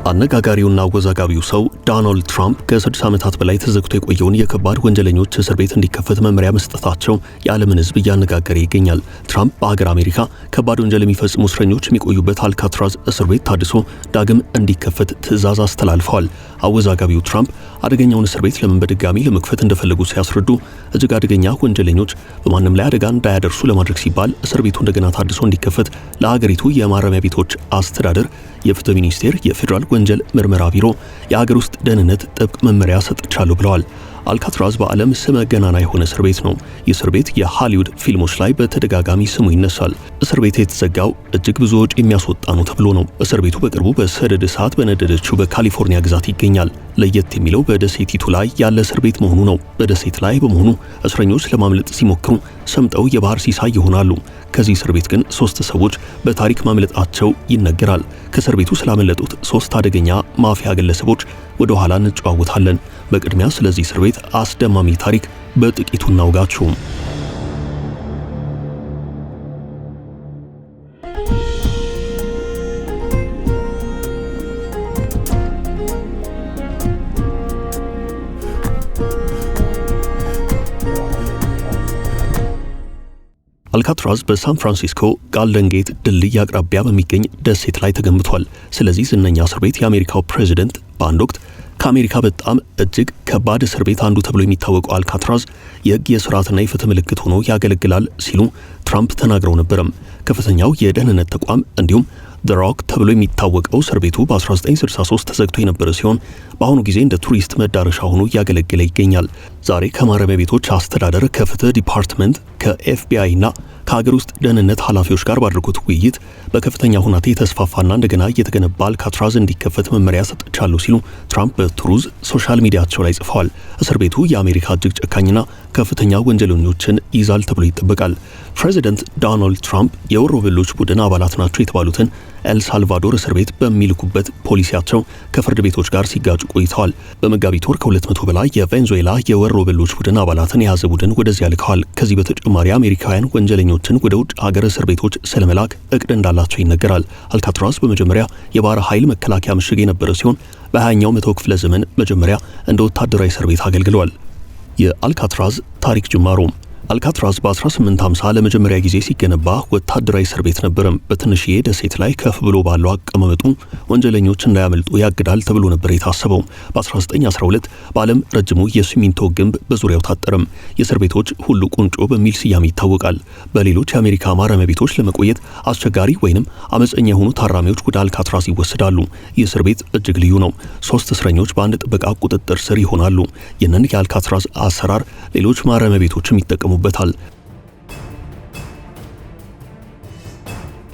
አነጋጋሪውና አወዛጋቢው ሰው ዶናልድ ትራምፕ ከ6 ዓመታት በላይ ተዘግቶ የቆየውን የከባድ ወንጀለኞች እስር ቤት እንዲከፈት መመሪያ መስጠታቸው የዓለምን ሕዝብ እያነጋገረ ይገኛል። ትራምፕ በሀገር አሜሪካ ከባድ ወንጀል የሚፈጽሙ እስረኞች የሚቆዩበት አልካትራዝ እስር ቤት ታድሶ ዳግም እንዲከፈት ትዕዛዝ አስተላልፈዋል። አወዛጋቢው ትራምፕ አደገኛውን እስር ቤት ለምን በድጋሚ ለመክፈት እንደፈለጉ ሲያስረዱ እጅግ አደገኛ ወንጀለኞች በማንም ላይ አደጋ እንዳያደርሱ ለማድረግ ሲባል እስር ቤቱ እንደገና ታድሶ እንዲከፈት ለሀገሪቱ የማረሚያ ቤቶች አስተዳደር፣ የፍትህ ሚኒስቴር፣ የፌዴራል ወንጀል ምርመራ ቢሮ፣ የሀገር ውስጥ ደህንነት ጥብቅ መመሪያ ሰጥቻለሁ ብለዋል። አልካትራዝ በዓለም ስመ ገናና የሆነ እስር ቤት ነው። ይህ እስር ቤት የሃሊውድ ፊልሞች ላይ በተደጋጋሚ ስሙ ይነሳል። እስር ቤት የተዘጋው እጅግ ብዙ ወጪ የሚያስወጣ ነው ተብሎ ነው። እስር ቤቱ በቅርቡ በሰደድ እሳት በነደደችው በካሊፎርኒያ ግዛት ይገኛል። ለየት የሚለው በደሴቲቱ ላይ ያለ እስር ቤት መሆኑ ነው። በደሴት ላይ በመሆኑ እስረኞች ለማምለጥ ሲሞክሩ ሰምጠው የባህር ሲሳይ ይሆናሉ። ከዚህ እስር ቤት ግን 3 ሰዎች በታሪክ ማምለጣቸው ይነገራል። ከእስር ቤቱ ስላመለጡት 3 አደገኛ ማፊያ ግለሰቦች ወደ ኋላ እንጨዋወታለን። በቅድሚያ ስለዚህ እስር ቤት አስደማሚ ታሪክ በጥቂቱ እናውጋችሁ። አልካትራዝ በሳን ፍራንሲስኮ ጋልደን ጌት ድልድይ አቅራቢያ በሚገኝ ደሴት ላይ ተገንብቷል። ስለዚህ ዝነኛ እስር ቤት የአሜሪካው ፕሬዝዳንት በአንድ ወቅት ከአሜሪካ በጣም እጅግ ከባድ እስር ቤት አንዱ ተብሎ የሚታወቀው አልካትራዝ የሕግ የሥርዓትና የፍትህ ምልክት ሆኖ ያገለግላል ሲሉ ትራምፕ ተናግረው ነበርም። ከፍተኛው የደህንነት ተቋም እንዲሁም ዘ ሮክ ተብሎ የሚታወቀው እስር ቤቱ በ1963 ተዘግቶ የነበረ ሲሆን በአሁኑ ጊዜ እንደ ቱሪስት መዳረሻ ሆኖ እያገለገለ ይገኛል። ዛሬ ከማረሚያ ቤቶች አስተዳደር፣ ከፍትህ ዲፓርትመንት፣ ከኤፍቢአይ እና ከሀገር ውስጥ ደህንነት ኃላፊዎች ጋር ባደረጉት ውይይት በከፍተኛ ሁናቴ የተስፋፋና እንደገና እየተገነባ አልካትራዝ እንዲከፈት መመሪያ ሰጥቻለሁ ሲሉ ትራምፕ በትሩዝ ሶሻል ሚዲያቸው ላይ ጽፈዋል። እስር ቤቱ የአሜሪካ እጅግ ጨካኝና ከፍተኛ ወንጀለኞችን ይዛል ተብሎ ይጠበቃል። ፕሬዚደንት ዶናልድ ትራምፕ የወሮበሎች ቡድን አባላት ናቸው የተባሉትን ኤል ሳልቫዶር እስር ቤት በሚልኩበት ፖሊሲያቸው ከፍርድ ቤቶች ጋር ሲጋጩ ቆይተዋል። በመጋቢት ወር ከ200 በላይ የቬንዙዌላ የወሮበሎች ቡድን አባላትን የያዘ ቡድን ወደዚያ ልከዋል። ከዚህ በተጨማሪ አሜሪካውያን ወንጀለኞችን ወደ ውጭ ሀገር እስር ቤቶች ስለመላክ እቅድ እንዳላቸው ይነገራል። አልካትራዝ በመጀመሪያ የባህር ኃይል መከላከያ ምሽግ የነበረ ሲሆን በ20ኛው መቶ ክፍለ ዘመን መጀመሪያ እንደ ወታደራዊ እስር ቤት አገልግሏል። የአልካትራዝ ታሪክ ጅማሮ አልካትራዝ በ1850 ለመጀመሪያ ጊዜ ሲገነባ ወታደራዊ እስር ቤት ነበረም። በትንሽዬ ደሴት ላይ ከፍ ብሎ ባለው አቀማመጡ ወንጀለኞች እንዳያመልጡ ያግዳል ተብሎ ነበር የታሰበው። በ1912 በዓለም ረጅሙ የሲሚንቶ ግንብ በዙሪያው ታጠረም። የእስር ቤቶች ሁሉ ቁንጮ በሚል ስያሜ ይታወቃል። በሌሎች የአሜሪካ ማረሚያ ቤቶች ለመቆየት አስቸጋሪ ወይንም አመፀኛ የሆኑ ታራሚዎች ወደ አልካትራዝ ይወሰዳሉ። ይህ እስር ቤት እጅግ ልዩ ነው። 3 እስረኞች በአንድ ጥበቃ ቁጥጥር ስር ይሆናሉ። ይህንን የአልካትራዝ አሰራር ሌሎች ማረሚያ ቤቶችም ይጠቀሙ በታል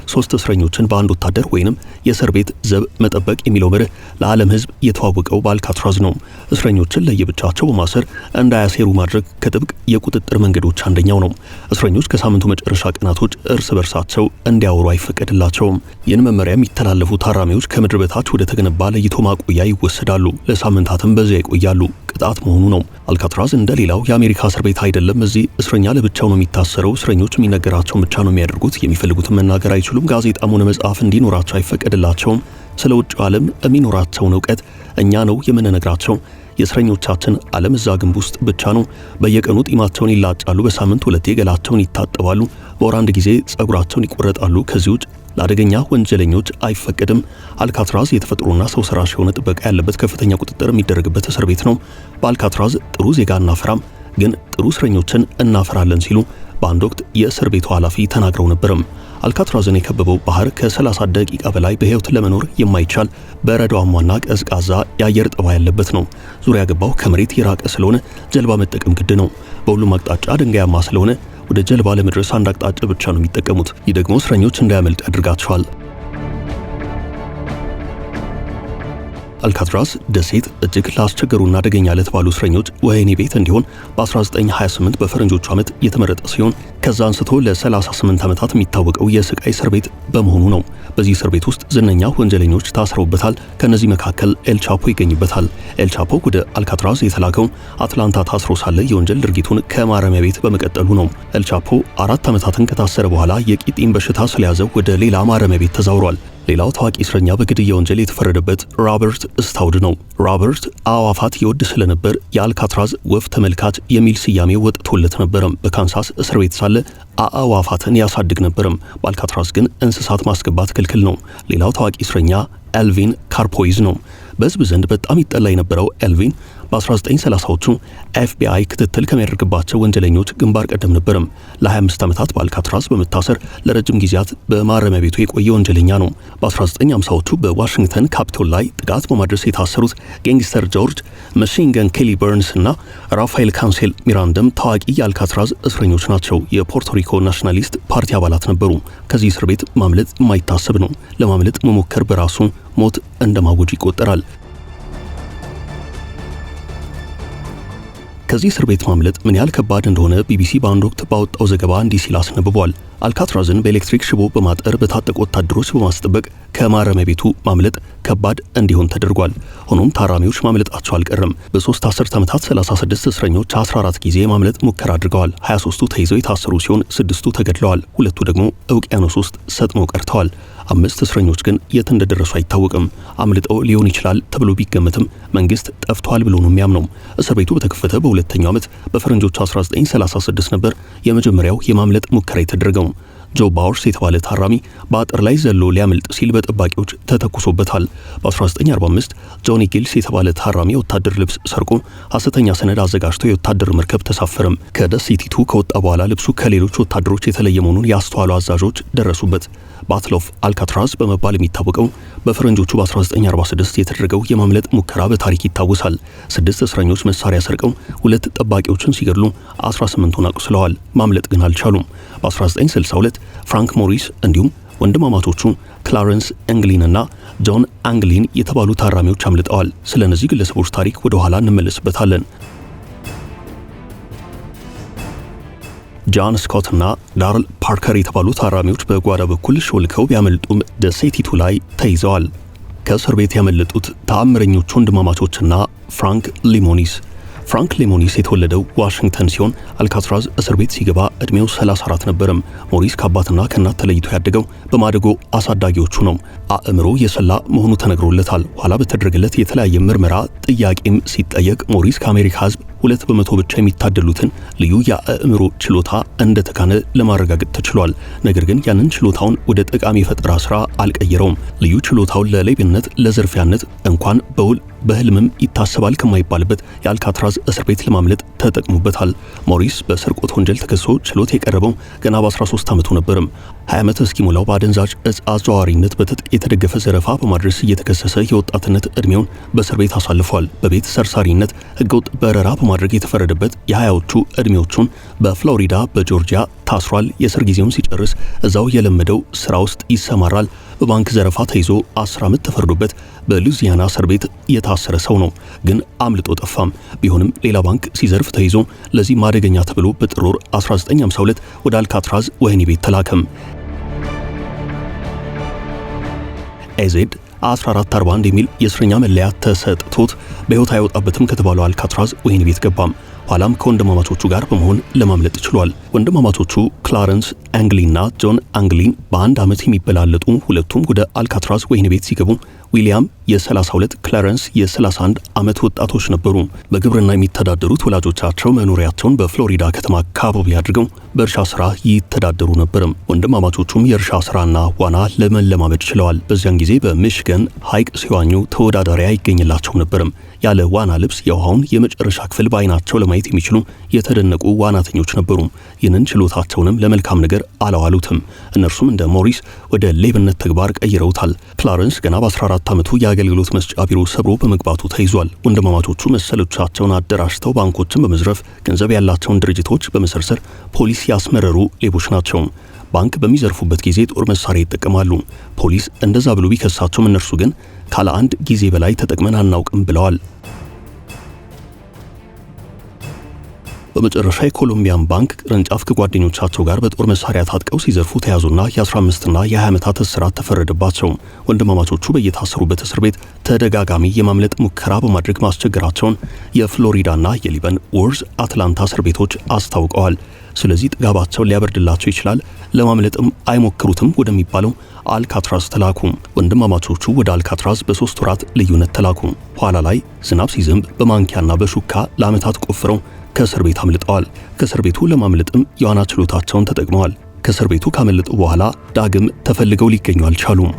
3 እስረኞችን በአንድ ወታደር ወይንም የእስር ቤት ዘብ መጠበቅ የሚለው መርህ ለዓለም ሕዝብ የተዋወቀው በአልካትራዝ ነው። እስረኞችን ለየብቻቸው በማሰር እንዳያሴሩ ማድረግ ከጥብቅ የቁጥጥር መንገዶች አንደኛው ነው። እስረኞች ከሳምንቱ መጨረሻ ቀናቶች እርስ በርሳቸው እንዲያወሩ አይፈቀድላቸውም። ይህን መመሪያ የሚተላለፉ ታራሚዎች ከምድር በታች ወደ ተገነባ ለይቶ ማቆያ ይወሰዳሉ። ለሳምንታትም በዚያ ይቆያሉ። ቅጣት መሆኑ ነው። አልካትራዝ እንደ ሌላው የአሜሪካ እስር ቤት አይደለም። እዚህ እስረኛ ለብቻው ነው የሚታሰረው። እስረኞች የሚነገራቸውን ብቻ ነው የሚያደርጉት። የሚፈልጉትን መናገር አይችሉም። ጋዜጣም ሆነ መጽሐፍ እንዲኖራቸው አይፈቀድላቸውም። ስለ ውጭው ዓለም የሚኖራቸውን እውቀት እኛ ነው የምንነግራቸው። የእስረኞቻችን ዓለም እዛ ግንብ ውስጥ ብቻ ነው። በየቀኑ ጢማቸውን ይላጫሉ። በሳምንት 2 ገላቸውን ይታጠባሉ። በወር 1 ጊዜ ጸጉራቸውን ይቆረጣሉ። ከዚህ ውጭ ለአደገኛ ወንጀለኞች አይፈቀድም። አልካትራዝ የተፈጥሮና ሰው ሰራሽ የሆነ ጥበቃ ያለበት ከፍተኛ ቁጥጥር የሚደረግበት እስር ቤት ነው። በአልካትራዝ ጥሩ ዜጋ እናፈራም፣ ግን ጥሩ እስረኞችን እናፈራለን ሲሉ በአንድ ወቅት የእስር ቤቱ ኃላፊ ተናግረው ነበርም። አልካትራዝን የከበበው ባህር ከ30 ደቂቃ በላይ በሕይወት ለመኖር የማይቻል በረዷማና ቀዝቃዛ የአየር ጠባይ ያለበት ነው። ዙሪያ ገባው ከመሬት የራቀ ስለሆነ ጀልባ መጠቀም ግድ ነው። በሁሉም አቅጣጫ ድንጋያማ ስለሆነ ወደ ጀልባ ለመድረስ አንድ አቅጣጫ ብቻ ነው የሚጠቀሙት። ይህ ደግሞ እስረኞች እንዳያመልጡ ያደርጋቸዋል። አልካትራዝ ደሴት እጅግ ላስቸገሩና አደገኛ ለተባሉ እስረኞች ወህኒ ቤት እንዲሆን በ1928 በፈረንጆቹ ዓመት የተመረጠ ሲሆን ከዛ አንስቶ ለ38 ዓመታት የሚታወቀው የስቃይ እስር ቤት በመሆኑ ነው። በዚህ እስር ቤት ውስጥ ዝነኛ ወንጀለኞች ታስረውበታል። ከነዚህ መካከል ኤል ቻፖ ይገኝበታል። ኤል ቻፖ ወደ አልካትራዝ የተላከው አትላንታ ታስሮ ሳለ የወንጀል ድርጊቱን ከማረሚያ ቤት በመቀጠሉ ነው። ኤል ቻፖ 4 ዓመታትን ከታሰረ በኋላ የቂጢም በሽታ ስለያዘው ወደ ሌላ ማረሚያ ቤት ተዛውሯል። ሌላው ታዋቂ እስረኛ በግድያ ወንጀል የተፈረደበት ሮበርት ስታውድ ነው። ሮበርት አዕዋፋት ይወድ ስለነበር የአልካትራዝ ወፍ ተመልካች የሚል ስያሜ ወጥቶለት ነበረም። በካንሳስ እስር ቤት ሳለ አዕዋፋትን ያሳድግ ነበረም። በአልካትራዝ ግን እንስሳት ማስገባት ክልክል ነው። ሌላው ታዋቂ እስረኛ ኤልቪን ካርፖይዝ ነው። በሕዝብ ዘንድ በጣም ይጠላ የነበረው ኤልቪን በ1930ዎቹ ኤፍቢአይ ክትትል ከሚያደርግባቸው ወንጀለኞች ግንባር ቀደም ነበርም። ለ25 ዓመታት በአልካትራዝ በመታሰር ለረጅም ጊዜያት በማረሚያ ቤቱ የቆየ ወንጀለኛ ነው። በ1950ዎቹ በዋሽንግተን ካፒቶል ላይ ጥቃት በማድረስ የታሰሩት ጋንግስተር ጆርጅ መሺን ገን ኬሊ በርንስ እና ራፋኤል ካንሴል ሚራንደም ታዋቂ የአልካትራዝ እስረኞች ናቸው። የፖርቶሪኮ ናሽናሊስት ፓርቲ አባላት ነበሩ። ከዚህ እስር ቤት ማምለጥ የማይታሰብ ነው። ለማምለጥ መሞከር በራሱ ሞት እንደማወጅ ይቆጠራል። ከዚህ እስር ቤት ማምለጥ ምን ያህል ከባድ እንደሆነ ቢቢሲ በአንድ ወቅት ባወጣው ዘገባ እንዲህ ሲል አስነብቧል። አልካትራዝን በኤሌክትሪክ ሽቦ በማጠር በታጠቁ ወታደሮች በማስጠበቅ ከማረሚያ ቤቱ ማምለጥ ከባድ እንዲሆን ተደርጓል። ሆኖም ታራሚዎች ማምለጣቸው አልቀረም። በ3 አስርት ዓመታት 36 እስረኞች 14 ጊዜ ማምለጥ ሙከራ አድርገዋል። 23ቱ ተይዘው የታሰሩ ሲሆን 6ቱ ተገድለዋል። 2ቱ ደግሞ ውቅያኖስ ውስጥ ሰጥመው ቀርተዋል። 5 እስረኞች ግን የት እንደደረሱ አይታወቅም። አምልጠው ሊሆን ይችላል ተብሎ ቢገመትም መንግስት ጠፍቷል ብሎ ነው የሚያምነው። እስር ቤቱ በተከፈተ በሁለተኛው ዓመት በፈረንጆቹ 1936 ነበር የመጀመሪያው የማምለጥ ሙከራ የተደረገው። ጆ ባወርስ የተባለ ታራሚ በአጥር ላይ ዘሎ ሊያመልጥ ሲል በጠባቂዎች ተተኩሶበታል። በ1945 ጆኒ ጊልስ የተባለ ታራሚ የወታደር ልብስ ሰርቆ ሐሰተኛ ሰነድ አዘጋጅቶ የወታደር መርከብ ተሳፈረም። ከደሴቲቱ ከወጣ በኋላ ልብሱ ከሌሎች ወታደሮች የተለየ መሆኑን ያስተዋሉ አዛዦች ደረሱበት። ባትል ኦፍ አልካትራዝ በመባል የሚታወቀው በፈረንጆቹ በ1946 የተደረገው የማምለጥ ሙከራ በታሪክ ይታወሳል። 6 እስረኞች መሳሪያ ሰርቀው 2 ጠባቂዎችን ሲገድሉ 18ቱን አቁስለዋል። ማምለጥ ግን አልቻሉም። በ1962 ፍራንክ ሞሪስ እንዲሁም ወንድማማቾቹ ክላረንስ አንግሊን እና ጆን አንግሊን የተባሉ ታራሚዎች አምልጠዋል። ስለ እነዚህ ግለሰቦች ታሪክ ወደ ኋላ እንመለስበታለን። ጃን ስኮት እና ዳርል ፓርከር የተባሉ ታራሚዎች በጓዳ በኩል ሾልከው ቢያመልጡም ደሴቲቱ ላይ ተይዘዋል። ከእስር ቤት ያመለጡት ተአምረኞቹ ወንድማማቾችና ፍራንክ ሊሞኒስ። ፍራንክ ሊሞኒስ የተወለደው ዋሽንግተን ሲሆን አልካትራዝ እስር ቤት ሲገባ እድሜው 34 ነበርም። ሞሪስ ከአባትና ከእናት ተለይቶ ያደገው በማደጎ አሳዳጊዎቹ ነው። አእምሮ የሰላ መሆኑ ተነግሮለታል። ኋላ በተደረገለት የተለያየ ምርመራ ጥያቄም ሲጠየቅ ሞሪስ ከአሜሪካ ሕዝብ 2% ብቻ የሚታደሉትን ልዩ የአእምሮ ችሎታ እንደተካነ ለማረጋገጥ ተችሏል። ነገር ግን ያንን ችሎታውን ወደ ጠቃሚ የፈጠራ ስራ አልቀየረውም። ልዩ ችሎታውን ለሌብነት፣ ለዝርፊያነት እንኳን በውል በህልምም ይታሰባል ከማይባልበት የአልካትራዝ እስር ቤት ለማምለጥ ተጠቅሙበታል። ሞሪስ በስርቆት ወንጀል ተከሶ ችሎት የቀረበው ገና በ13 ዓመቱ ነበርም። 20 ዓመት እስኪሞላው በአደንዛዥ እጽ አዘዋዋሪነት በትጥቅ የተደገፈ ዘረፋ በማድረስ እየተከሰሰ የወጣትነት እድሜውን በእስር ቤት አሳልፏል። በቤት ሰርሳሪነት፣ ህገወጥ በረራ በማድረግ የተፈረደበት የ20ዎቹ እድሜዎቹን በፍሎሪዳ በጆርጂያ ታስሯል። የእስር ጊዜውን ሲጨርስ እዛው የለመደው ስራ ውስጥ ይሰማራል። በባንክ ዘረፋ ተይዞ 10 ዓመት ተፈርዶበት በሉዚያና እስር ቤት የታሰረ ሰው ነው። ግን አምልጦ ጠፋም። ቢሆንም ሌላ ባንክ ሲዘርፍ ተይዞ ለዚህ ማደገኛ ተብሎ በጥር ወር 1952 ወደ አልካትራዝ ወህኒ ቤት ተላከም። ኤዜድ 1441 የሚል የእስረኛ መለያ ተሰጥቶት በሕይወት አይወጣበትም ከተባለው አልካትራዝ ወህኒ ቤት ገባም። ኋላም ከወንድማማቾቹ ጋር በመሆን ለማምለጥ ችሏል። ወንድማማቾቹ ክላረንስ አንግሊንና ጆን አንግሊን በአንድ ዓመት የሚበላለጡ ሁለቱም ወደ አልካትራዝ ወህኒ ቤት ሲገቡ ዊሊያም የ32 ክላረንስ የ31 ዓመት ወጣቶች ነበሩ። በግብርና የሚተዳደሩት ወላጆቻቸው መኖሪያቸውን በፍሎሪዳ ከተማ አካባቢ አድርገው በእርሻ ስራ ይተዳደሩ ነበርም። ወንድማማቾቹም የእርሻ ስራና ዋና ለመለማመድ ችለዋል። በዚያን ጊዜ በሚሽገን ሐይቅ ሲዋኙ ተወዳዳሪ አይገኝላቸው ነበርም። ያለ ዋና ልብስ የውሃውን የመጨረሻ ክፍል በአይናቸው ለማየት የሚችሉ የተደነቁ ዋናተኞች ነበሩ። ይህንን ችሎታቸውንም ለመልካም ነገር አላዋሉትም። እነርሱም እንደ ሞሪስ ወደ ሌብነት ተግባር ቀይረውታል። ክላረንስ ገና በ14 ዓመቱ የአገልግሎት መስጫ ቢሮ ሰብሮ በመግባቱ ተይዟል። ወንድማማቾቹ መሰሎቻቸውን አደራጅተው ባንኮችን በመዝረፍ ገንዘብ ያላቸውን ድርጅቶች በመሰርሰር ፖሊስ ያስመረሩ ሌቦች ናቸው። ባንክ በሚዘርፉበት ጊዜ ጦር መሳሪያ ይጠቀማሉ። ፖሊስ እንደዛ ብሎ ቢከሳቸውም እነርሱ ግን ካለ አንድ ጊዜ በላይ ተጠቅመን አናውቅም ብለዋል። በመጨረሻ የኮሎምቢያን ባንክ ቅርንጫፍ ከጓደኞቻቸው ጋር በጦር መሳሪያ ታጥቀው ሲዘርፉ ተያዙና የ15 እና የ20 ዓመታት እስራት ተፈረደባቸው። ወንድማማቾቹ በየታሰሩበት እስር ቤት ተደጋጋሚ የማምለጥ ሙከራ በማድረግ ማስቸገራቸውን የፍሎሪዳና የሊበን ወርዝ አትላንታ እስር ቤቶች አስታውቀዋል። ስለዚህ ጥጋባቸውን ሊያበርድላቸው ይችላል፣ ለማምለጥም አይሞክሩትም ወደሚባለው አልካትራዝ ተላኩ። ወንድማማቾቹ ወደ አልካትራዝ በ3 ወራት ልዩነት ተላኩ። ኋላ ላይ ዝናብ ሲዘንብ በማንኪያና በሹካ ለዓመታት ቆፍረው ከእስር ቤት አምልጠዋል። ከእስር ቤቱ ለማምለጥም የዋና ችሎታቸውን ተጠቅመዋል። ከእስር ቤቱ ካመለጡ በኋላ ዳግም ተፈልገው ሊገኙ አልቻሉም።